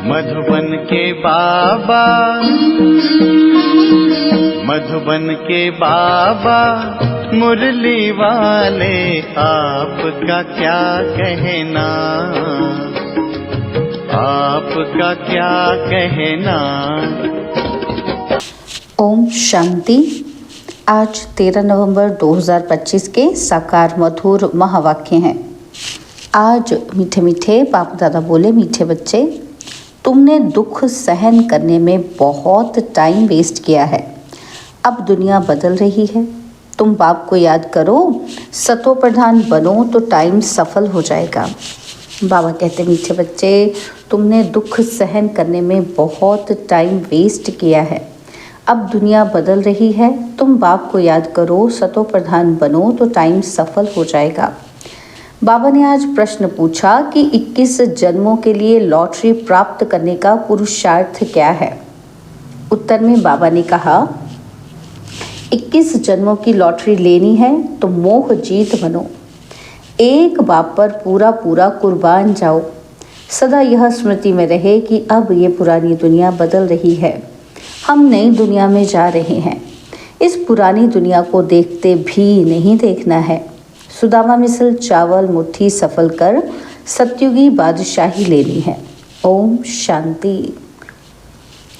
मधुबन के बाबा, मधुबन के बाबा मुरली वाले, आपका क्या कहना, आपका क्या कहना। ओम शांति। आज 13 नवंबर 2025 के साकार मधुर महावाक्य हैं। आज मीठे मीठे बाप दादा बोले, मीठे बच्चे, तुमने दुख सहन करने में बहुत टाइम वेस्ट किया है। अब दुनिया बदल रही है। तुम बाप को याद करो, सतो प्रधान बनो तो टाइम सफल हो जाएगा। बाबा कहते, मीठे बच्चे, तुमने दुख सहन करने में बहुत टाइम वेस्ट किया है। अब दुनिया बदल रही है। तुम बाप को याद करो, सतो प्रधान बनो तो टाइम सफल हो जाएगा। बाबा ने आज प्रश्न पूछा कि 21 जन्मों के लिए लॉटरी प्राप्त करने का पुरुषार्थ क्या है। उत्तर में बाबा ने कहा, 21 जन्मों की लॉटरी लेनी है तो मोह जीत बनो। एक बाप पर पूरा पूरा कुर्बान जाओ। सदा यह स्मृति में रहे कि अब ये पुरानी दुनिया बदल रही है, हम नई दुनिया में जा रहे हैं। इस पुरानी दुनिया को देखते भी नहीं देखना है। सुदामा मिसल चावल मुट्ठी सफल कर सत्युगी बादशाही लेनी है। ओम शांति।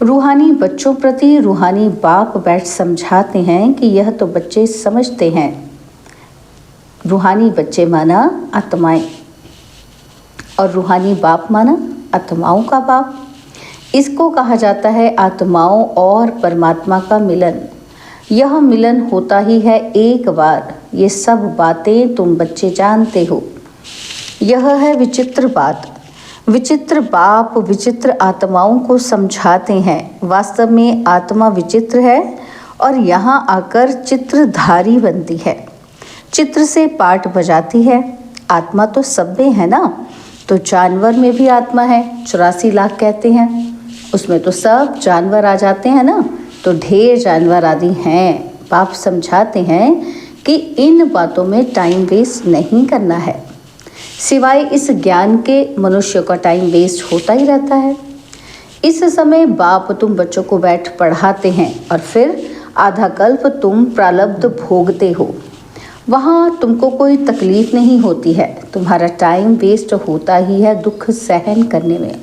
रूहानी बच्चों प्रति रूहानी बाप बैठ समझाते हैं कि यह तो बच्चे समझते हैं। रूहानी बच्चे माना आत्माएं और रूहानी बाप माना आत्माओं का बाप। इसको कहा जाता है आत्माओं और परमात्मा का मिलन। यह मिलन होता ही है एक बार। ये सब बातें तुम बच्चे जानते हो। यह है विचित्र बात। विचित्र बाप विचित्र आत्माओं को समझाते हैं। वास्तव में आत्मा विचित्र है और यहाँ आकर चित्रधारी बनती है, चित्र से पाठ बजाती है। आत्मा तो सब में है ना, तो जानवर में भी आत्मा है। 84 लाख कहते हैं, उसमें तो सब जानवर आ जाते हैं ना, तो ढेर जानवर आदि हैं। बाप समझाते हैं कि इन बातों में टाइम वेस्ट नहीं करना है। सिवाय इस ज्ञान के मनुष्य का टाइम वेस्ट होता ही रहता है। इस समय बाप तुम बच्चों को बैठ पढ़ाते हैं और फिर आधा कल्प तुम प्रारब्ध भोगते हो। वहाँ तुमको कोई तकलीफ नहीं होती है। तुम्हारा टाइम वेस्ट होता ही है दुख सहन करने में।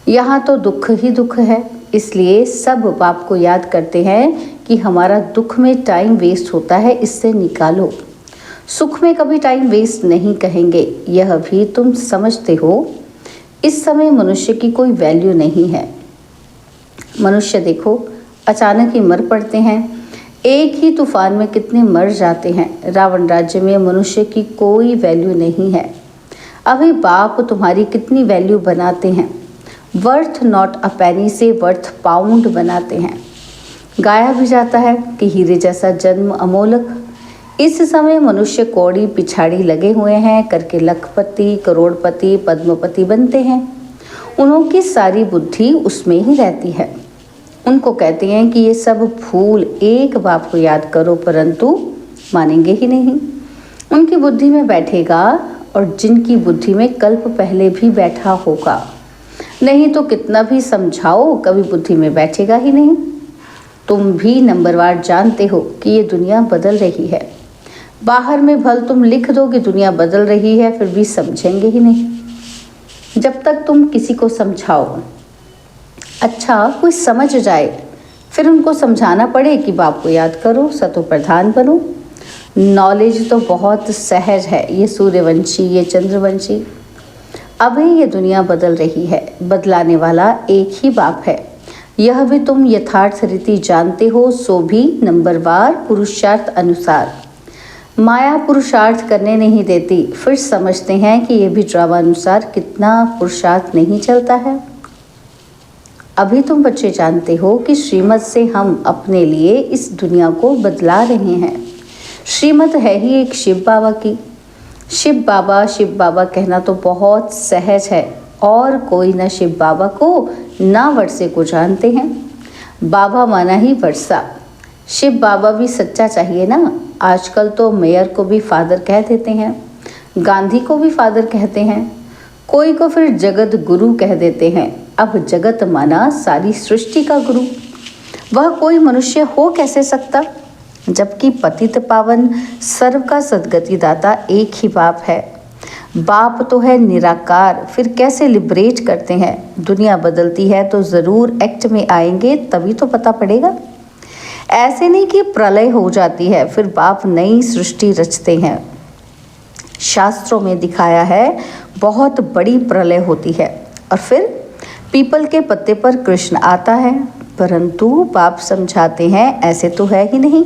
यहाँ तो दुख ही दुख है। इसलिए सब बाप को याद करते हैं कि हमारा दुख में टाइम वेस्ट होता है, इससे निकालो। सुख में कभी टाइम वेस्ट नहीं कहेंगे, यह भी तुम समझते हो। इस समय मनुष्य की कोई वैल्यू नहीं है। मनुष्य देखो, अचानक ही मर पड़ते हैं। एक ही तूफान में कितने मर जाते हैं। रावण राज्य में मनुष्य की कोई वैल्यू नहीं है। अभी बाप तुम्हारी कितनी वैल्यू बनाते हैं। वर्थ नॉट अ पेनी से वर्थ पाउंड बनाते हैं। गाया भी जाता है कि हीरे जैसा जन्म अमोलक। इस समय मनुष्य कौड़ी पिछाड़ी लगे हुए हैं, करके लखपति करोड़पति पद्मपति बनते हैं। उनकी सारी बुद्धि उसमें ही रहती है। उनको कहते हैं कि ये सब फूल, एक बाप को याद करो, परंतु मानेंगे ही नहीं। उनकी बुद्धि में बैठेगा और जिनकी बुद्धि में कल्प पहले भी बैठा होगा। नहीं तो कितना भी समझाओ, कभी बुद्धि में बैठेगा ही नहीं। तुम भी नंबरवार जानते हो कि ये दुनिया बदल रही है। बाहर में भल तुम लिख दो कि दुनिया बदल रही है, फिर भी समझेंगे ही नहीं। जब तक तुम किसी को समझाओ, अच्छा कोई समझ जाए, फिर उनको समझाना पड़े कि बाप को याद करो, सतो प्रधान बनो। नॉलेज तो बहुत सहज है, ये सूर्यवंशी, ये चंद्रवंशी। अभी ये दुनिया बदल रही है, बदलाने वाला एक ही बाप है। यह भी तुम यथार्थ रीति जानते हो, सो भी नंबरवार पुरुषार्थ अनुसार। माया पुरुषार्थ करने नहीं देती, फिर समझते हैं कि ये भी ड्रामा अनुसार कितना पुरुषार्थ नहीं चलता है। अभी तुम बच्चे जानते हो कि श्रीमत से हम अपने लिए इस दुनिया को बदला रहे हैं। श्रीमत है ही एक शिव बाबा की। शिव बाबा कहना तो बहुत सहज है, और कोई न शिव बाबा को ना वर्षे को जानते हैं। बाबा माना ही वर्षा। शिव बाबा भी सच्चा चाहिए ना। आजकल तो मेयर को भी फादर कह देते हैं, गांधी को भी फादर कहते हैं, कोई को फिर जगत गुरु कह देते हैं। अब जगत माना सारी सृष्टि का गुरु। वह कोई मनुष्य हो कैसे सकता, जबकि पतित पावन सर्व का सद्गति दाता एक ही बाप है। बाप तो है निराकार, फिर कैसे लिबरेट करते हैं। दुनिया बदलती है तो ज़रूर एक्ट में आएंगे, तभी तो पता पड़ेगा। ऐसे नहीं कि प्रलय हो जाती है फिर बाप नई सृष्टि रचते हैं। शास्त्रों में दिखाया है बहुत बड़ी प्रलय होती है और फिर पीपल के पत्ते पर कृष्ण आता है, परंतु बाप समझाते हैं ऐसे तो है ही नहीं।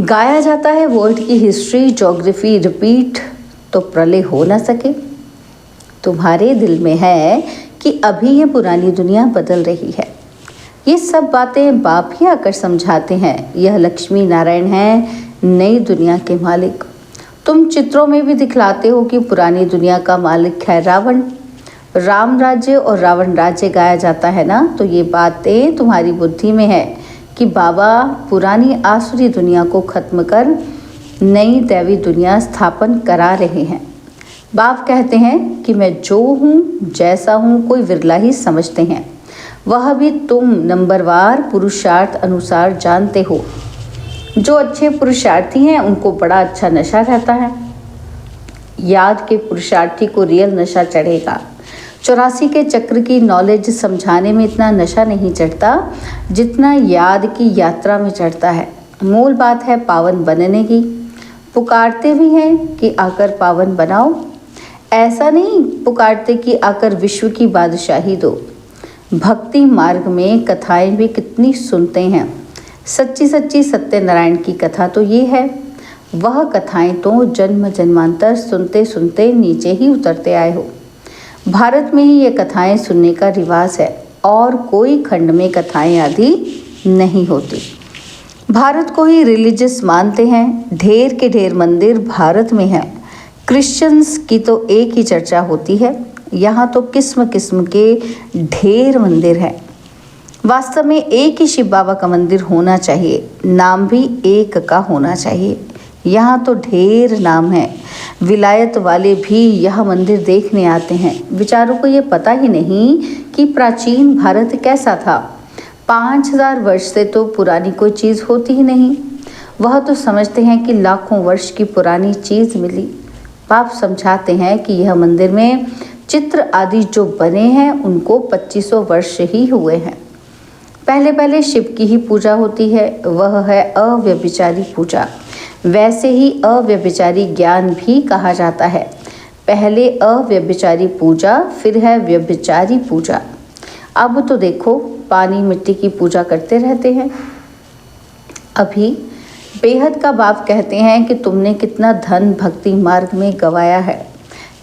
गाया जाता है वर्ल्ड की हिस्ट्री ज्योग्राफी रिपीट, तो प्रलय हो ना सके। तुम्हारे दिल में है कि अभी ये पुरानी दुनिया बदल रही है। ये सब बातें बाप ही आकर समझाते हैं। यह लक्ष्मी नारायण हैं नई दुनिया के मालिक। तुम चित्रों में भी दिखलाते हो कि पुरानी दुनिया का मालिक है रावण। राम राज्य और रावण राज्य गाया जाता है ना, तो ये बातें तुम्हारी बुद्धि में है कि बाबा पुरानी आसुरी दुनिया को खत्म कर नई दैवी दुनिया स्थापन करा रहे हैं। बाप कहते हैं कि मैं जो हूँ जैसा हूँ कोई विरला ही समझते हैं। वह भी तुम नंबरवार पुरुषार्थ अनुसार जानते हो। जो अच्छे पुरुषार्थी हैं उनको बड़ा अच्छा नशा रहता है। याद के पुरुषार्थी को रियल नशा चढ़ेगा। 84 के चक्र की नॉलेज समझाने में इतना नशा नहीं चढ़ता जितना याद की यात्रा में चढ़ता है। मूल बात है पावन बनने की। पुकारते भी हैं कि आकर पावन बनाओ, ऐसा नहीं पुकारते कि आकर विश्व की बादशाही दो। भक्ति मार्ग में कथाएं भी कितनी सुनते हैं। सच्ची सच्ची सत्यनारायण की कथा तो ये है। वह कथाएं तो जन्म जन्मांतर सुनते सुनते नीचे ही उतरते आए हो। भारत में ही ये कथाएं सुनने का रिवाज है और कोई खंड में कथाएं आदि नहीं होती। भारत को ही रिलीजियस मानते हैं। ढेर के ढेर मंदिर भारत में हैं। क्रिश्चियंस की तो एक ही चर्चा होती है। यहाँ तो किस्म किस्म के ढेर मंदिर हैं। वास्तव में एक ही शिव बाबा का मंदिर होना चाहिए, नाम भी एक का होना चाहिए। यहाँ तो ढेर नाम है। विलायत वाले भी यह मंदिर देखने आते हैं। विचारों को ये पता ही नहीं कि प्राचीन भारत कैसा था। 5000 वर्ष से तो पुरानी कोई चीज़ होती ही नहीं। वह तो समझते हैं कि लाखों वर्ष की पुरानी चीज़ मिली। बाप समझाते हैं कि यह मंदिर में चित्र आदि जो बने हैं उनको 2500 वर्ष ही हुए हैं। पहले पहले शिव की ही पूजा होती है, वह है अव्यभिचारी पूजा। वैसे ही अव्यभिचारी ज्ञान भी कहा जाता है। पहले अव्यभिचारी पूजा, फिर है व्यभिचारी पूजा। अब तो देखो पानी मिट्टी की पूजा करते रहते हैं। अभी बेहद का बाप कहते हैं कि तुमने कितना धन भक्ति मार्ग में गवाया है।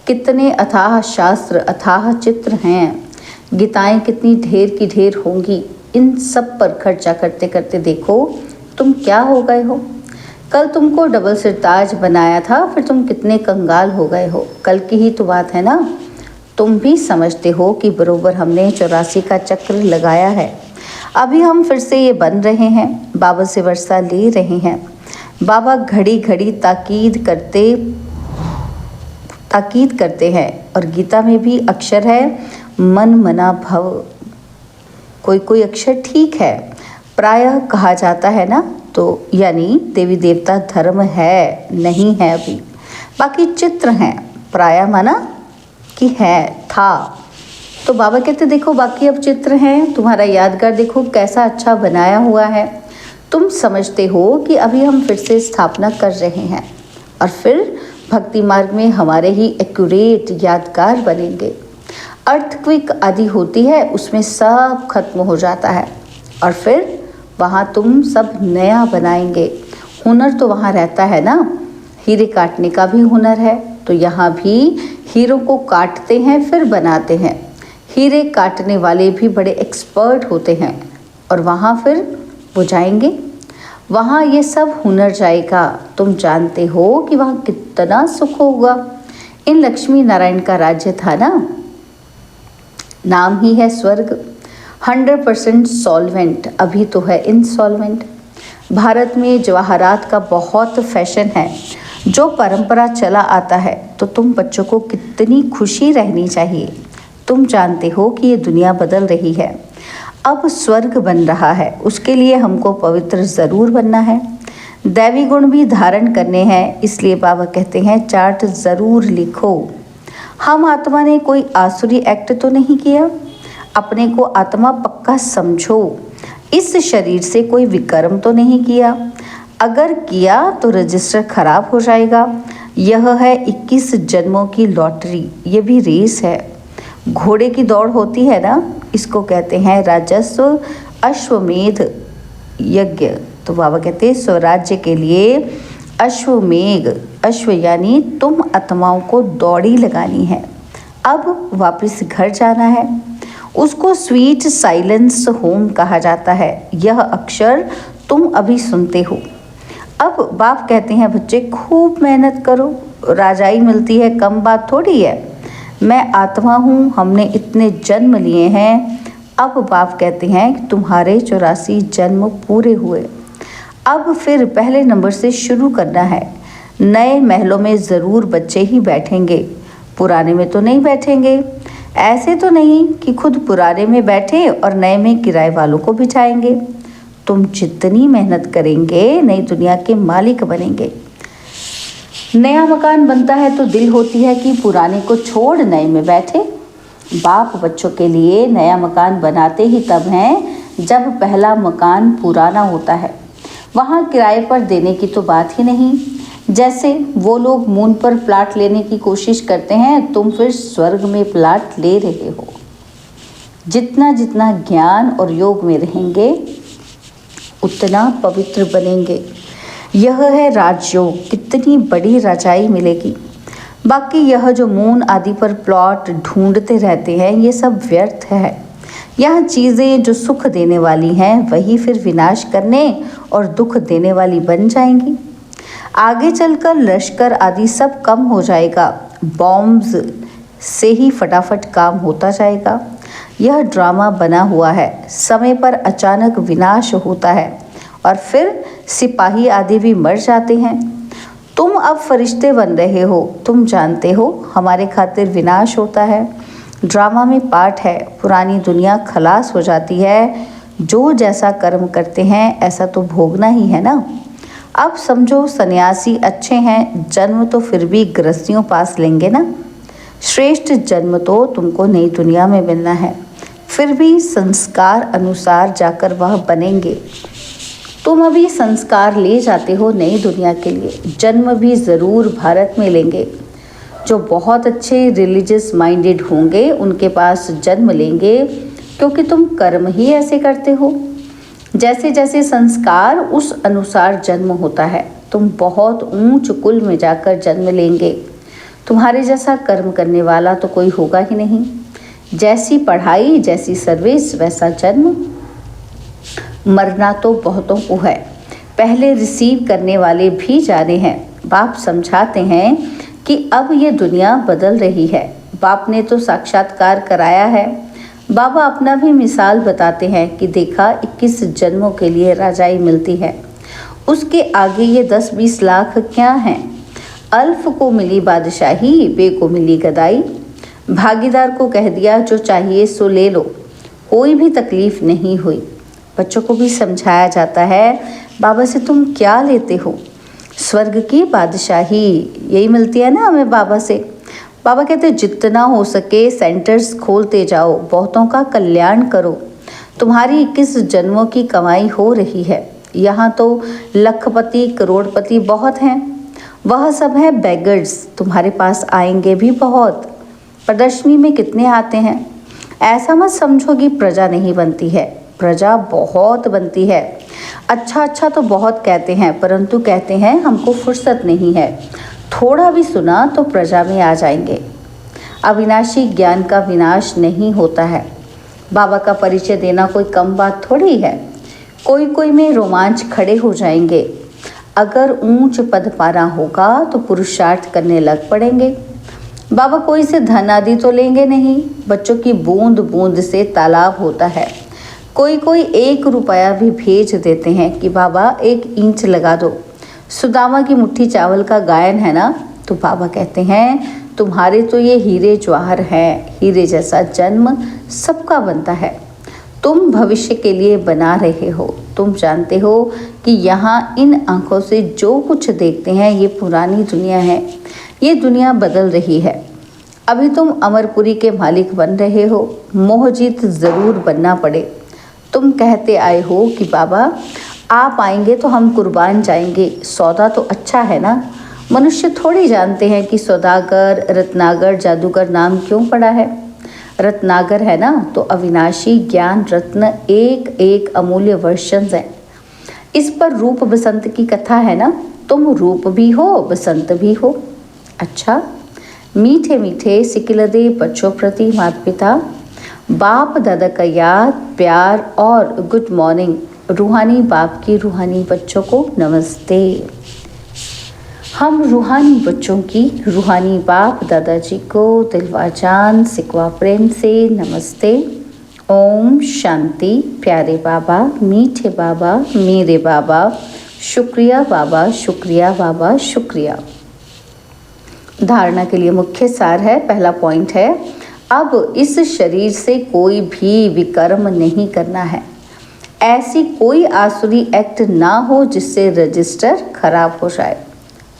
कितने अथाह शास्त्र अथाह चित्र हैं। गीताएं कितनी ढेर की ढेर होंगी। इन सब पर खर्चा करते करते देखो तुम क्या हो गए हो। कल तुमको डबल सिरताज बनाया था, फिर तुम कितने कंगाल हो गए हो। कल की ही तो बात है ना। तुम भी समझते हो कि बरोबर हमने 84 का चक्र लगाया है। अभी हम फिर से ये बन रहे हैं, बाबा से वर्षा ले रहे हैं। बाबा घड़ी घड़ी ताकीद करते हैं और गीता में भी अक्षर है मन मना भव। कोई कोई अक्षर ठीक है, प्रायः कहा जाता है ना, तो यानी देवी देवता धर्म है नहीं है अभी। बाकी चित्र हैं, प्रायः माना कि है था। तो बाबा कहते देखो बाकी अब चित्र हैं, तुम्हारा यादगार देखो कैसा अच्छा बनाया हुआ है। तुम समझते हो कि अभी हम फिर से स्थापना कर रहे हैं और फिर भक्ति मार्ग में हमारे ही एक्यूरेट यादगार बनेंगे। अर्थक्विक आदि होती है, उसमें सब खत्म हो जाता है और फिर वहाँ तुम सब नया बनाएंगे। हुनर तो वहाँ रहता है ना। हीरे काटने का भी हुनर है, तो यहाँ भी हीरों को काटते हैं फिर बनाते हैं। हीरे काटने वाले भी बड़े एक्सपर्ट होते हैं और वहाँ फिर वो जाएंगे, वहाँ ये सब हुनर जाएगा। तुम जानते हो कि वहाँ कितना सुख होगा। इन लक्ष्मी नारायण का राज्य था ना, नाम ही है स्वर्ग। 100% सॉल्वेंट, अभी तो है इंसॉल्वेंट। भारत में जवाहरात का बहुत फैशन है, जो परंपरा चला आता है। तो तुम बच्चों को कितनी खुशी रहनी चाहिए। तुम जानते हो कि ये दुनिया बदल रही है, अब स्वर्ग बन रहा है, उसके लिए हमको पवित्र ज़रूर बनना है, दैवी गुण भी धारण करने हैं। इसलिए बाबा कहते हैं चार्ट ज़रूर लिखो। हम आत्मा ने कोई आसुरी एक्ट तो नहीं किया, अपने को आत्मा पक्का समझो। इस शरीर से कोई विकर्म तो नहीं किया, अगर किया तो रजिस्टर खराब हो जाएगा। यह है 21 जन्मों की लॉटरी, ये भी रेस है, घोड़े की दौड़ होती है ना, इसको कहते हैं राजस्व अश्वमेध यज्ञ। तो बाबा कहते हैं स्वराज्य के लिए अश्वमेघ, अश्व यानी तुम आत्माओं को दौड़ी लगानी है। अब वापस घर जाना है, उसको स्वीट साइलेंस होम कहा जाता है। यह अक्षर तुम अभी सुनते हो। अब बाप कहते हैं बच्चे खूब मेहनत करो, राजाई मिलती है कम बात थोड़ी है। मैं आत्मा हूँ, हमने इतने जन्म लिए हैं। अब बाप कहते हैं कि तुम्हारे 84 जन्म पूरे हुए, अब फिर पहले नंबर से शुरू करना है। नए महलों में ज़रूर बच्चे ही बैठेंगे, पुराने में तो नहीं बैठेंगे। ऐसे तो नहीं कि खुद पुराने में बैठे और नए में किराए वालों को बिठाएंगे। तुम जितनी मेहनत करेंगे नई दुनिया के मालिक बनेंगे। नया मकान बनता है तो दिल होती है कि पुराने को छोड़ नए में बैठे। बाप बच्चों के लिए नया मकान बनाते ही तब हैं जब पहला मकान पुराना होता है, वहाँ किराए पर देने की तो बात ही नहीं। जैसे वो लोग मून पर प्लाट लेने की कोशिश करते हैं, तुम फिर स्वर्ग में प्लाट ले रहे हो। जितना जितना ज्ञान और योग में रहेंगे उतना पवित्र बनेंगे। यह है राजयोग, कितनी बड़ी रचाई मिलेगी। बाकी यह जो मून आदि पर प्लॉट ढूंढते रहते हैं ये सब व्यर्थ है। यह चीज़ें जो सुख देने वाली हैं वही फिर विनाश करने और दुख देने वाली बन जाएंगी। आगे चलकर लश्कर आदि सब कम हो जाएगा, बॉम्ब्स से ही फटाफट काम होता जाएगा। यह ड्रामा बना हुआ है, समय पर अचानक विनाश होता है और फिर सिपाही आदि भी मर जाते हैं। तुम अब फरिश्ते बन रहे हो, तुम जानते हो हमारे खातिर विनाश होता है। ड्रामा में पार्ट है, पुरानी दुनिया खलास हो जाती है। जो जैसा कर्म करते हैं ऐसा तो भोगना ही है ना। अब समझो सन्यासी अच्छे हैं, जन्म तो फिर भी गृहस्थियों पास लेंगे ना। श्रेष्ठ जन्म तो तुमको नई दुनिया में मिलना है, फिर भी संस्कार अनुसार जाकर वह बनेंगे। तुम अभी संस्कार ले जाते हो नई दुनिया के लिए, जन्म भी ज़रूर भारत में लेंगे। जो बहुत अच्छे रिलीजियस माइंडेड होंगे उनके पास जन्म लेंगे, क्योंकि तुम कर्म ही ऐसे करते हो। जैसे जैसे संस्कार उस अनुसार जन्म होता है। तुम बहुत ऊंच कुल में जाकर जन्म लेंगे। तुम्हारे जैसा कर्म करने वाला तो कोई होगा ही नहीं। जैसी पढ़ाई जैसी सर्विस वैसा जन्म। मरना तो बहुतों को है, पहले रिसीव करने वाले भी जाने हैं। बाप समझाते हैं कि अब ये दुनिया बदल रही है। बाप ने तो साक्षात्कार कराया है। बाबा अपना भी मिसाल बताते हैं कि देखा 21 जन्मों के लिए राजाई मिलती है, उसके आगे ये 10-20 लाख क्या हैं। अल्फ को मिली बादशाही, बे को मिली गदाई। भागीदार को कह दिया जो चाहिए सो ले लो, कोई भी तकलीफ नहीं हुई। बच्चों को भी समझाया जाता है बाबा से तुम क्या लेते हो, स्वर्ग की बादशाही यही मिलती है ना हमें बाबा से। बाबा कहते जितना हो सके सेंटर्स खोलते जाओ, बहुतों का कल्याण करो। तुम्हारी 21 जन्मों की कमाई हो रही है। यहाँ तो लखपति करोड़पति बहुत हैं, वह सब है बेगर्स। तुम्हारे पास आएंगे भी बहुत। प्रदर्शनी में कितने आते हैं। ऐसा मत समझो कि प्रजा नहीं बनती है, प्रजा बहुत बनती है। अच्छा अच्छा तो बहुत कहते हैं, परंतु कहते हैं हमको फुर्सत नहीं है। थोड़ा भी सुना तो प्रजा में आ जाएंगे। अविनाशी ज्ञान का विनाश नहीं होता है। बाबा का परिचय देना कोई कम बात थोड़ी है। कोई कोई में रोमांच खड़े हो जाएंगे। अगर ऊंच पद पाना होगा तो पुरुषार्थ करने लग पड़ेंगे। बाबा कोई से धन आदि तो लेंगे नहीं। बच्चों की बूंद बूंद से तालाब होता है। कोई कोई 1 रुपया भी भेज देते हैं कि बाबा 1 इंच लगा दो। सुदामा की मुट्ठी चावल का गायन है ना, तो बाबा कहते हैं तुम्हारे तो ये हीरे जवाहर हैं। हीरे जैसा जन्म सबका बनता है। तुम भविष्य के लिए बना रहे हो। तुम जानते हो कि यहाँ इन आंखों से जो कुछ देखते हैं ये पुरानी दुनिया है। ये दुनिया बदल रही है। अभी तुम अमरपुरी के मालिक बन रहे हो। मोहजीत ज़रूर बनना पड़े। तुम कहते आए हो कि बाबा आप आएंगे तो हम कुर्बान जाएंगे। सौदा तो अच्छा है ना। मनुष्य थोड़ी जानते हैं कि सौदागर, रत्नागर, जादूगर नाम क्यों पड़ा है। रत्नागर है ना तो अविनाशी ज्ञान रत्न एक एक अमूल्य वर्षन्स हैं। इस पर रूप बसंत की कथा है ना। तुम रूप भी हो बसंत भी हो। अच्छा, मीठे मीठे सिकिलदे बच्चों प्रति माता पिता, बाप दादा का याद, प्यार और गुड मॉर्निंग। रूहानी बाप की रूहानी बच्चों को नमस्ते। हम रूहानी बच्चों की रूहानी बाप दादाजी को दिलवा जान सिकवा प्रेम से नमस्ते। ओम शांति। प्यारे बाबा, मीठे बाबा, मेरे बाबा, शुक्रिया बाबा, शुक्रिया बाबा, शुक्रिया। धारणा के लिए मुख्य सार है। पहला पॉइंट है, अब इस शरीर से कोई भी विकर्म नहीं करना है। ऐसी कोई आसुरी एक्ट ना हो जिससे रजिस्टर खराब हो जाए।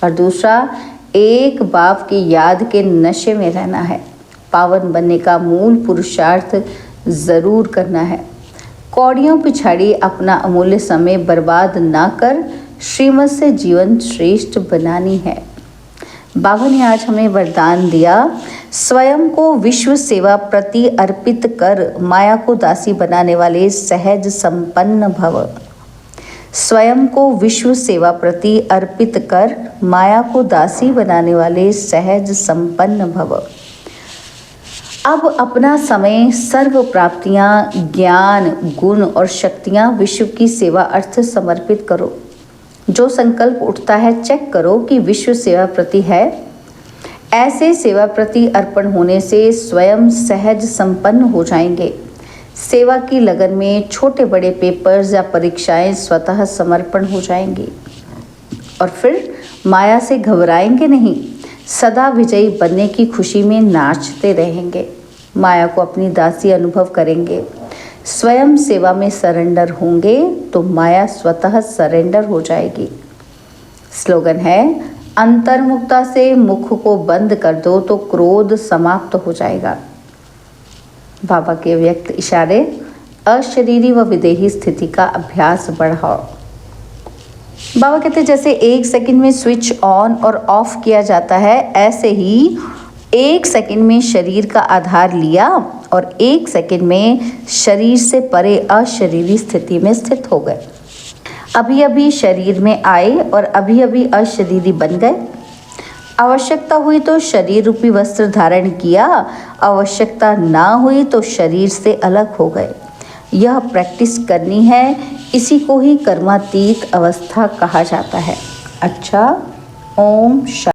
और दूसरा, एक बाप की याद के नशे में रहना है। पावन बनने का मूल पुरुषार्थ ज़रूर करना है। कौड़ियों पिछाड़ी अपना अमूल्य समय बर्बाद ना कर श्रीमत से जीवन श्रेष्ठ बनानी है। बाबा ने आज हमें वरदान दिया, स्वयं को विश्व सेवा प्रति अर्पित कर माया को दासी बनाने वाले सहज संपन्न भव। स्वयं को विश्व सेवा प्रति अर्पित कर माया को दासी बनाने वाले सहज संपन्न भव। अब अपना समय, सर्व प्राप्तियां, ज्ञान, गुण और शक्तियां विश्व की सेवा अर्थ समर्पित करो। जो संकल्प उठता है चेक करो कि विश्व सेवा प्रति है। ऐसे सेवा प्रति अर्पण होने से स्वयं सहज संपन्न हो जाएंगे। सेवा की लगन में छोटे बड़े पेपर्स या परीक्षाएं स्वतः समर्पण हो जाएंगी और फिर माया से घबराएंगे नहीं। सदा विजयी बनने की खुशी में नाचते रहेंगे। माया को अपनी दासी अनुभव करेंगे। स्वयं सेवा में सरेंडर होंगे तो माया स्वतः सरेंडर हो जाएगी। स्लोगन है, अंतर्मुखता से मुख को बंद कर दो तो क्रोध समाप्त हो जाएगा। बाबा के व्यक्त इशारे, अशरीरी व विदेही स्थिति का अभ्यास बढ़ाओ। बाबा कहते जैसे 1 सेकंड में स्विच ऑन और ऑफ किया जाता है, ऐसे ही 1 सेकंड में शरीर का आधार लिया और 1 सेकंड में शरीर से परे अशरीरी स्थिति में स्थित हो गए। अभी अभी शरीर में आए और अभी अभी अशरीरी बन गए। आवश्यकता हुई तो शरीर रूपी वस्त्र धारण किया, आवश्यकता ना हुई तो शरीर से अलग हो गए। यह प्रैक्टिस करनी है। इसी को ही कर्मातीत अवस्था कहा जाता है। अच्छा, ओम शांति।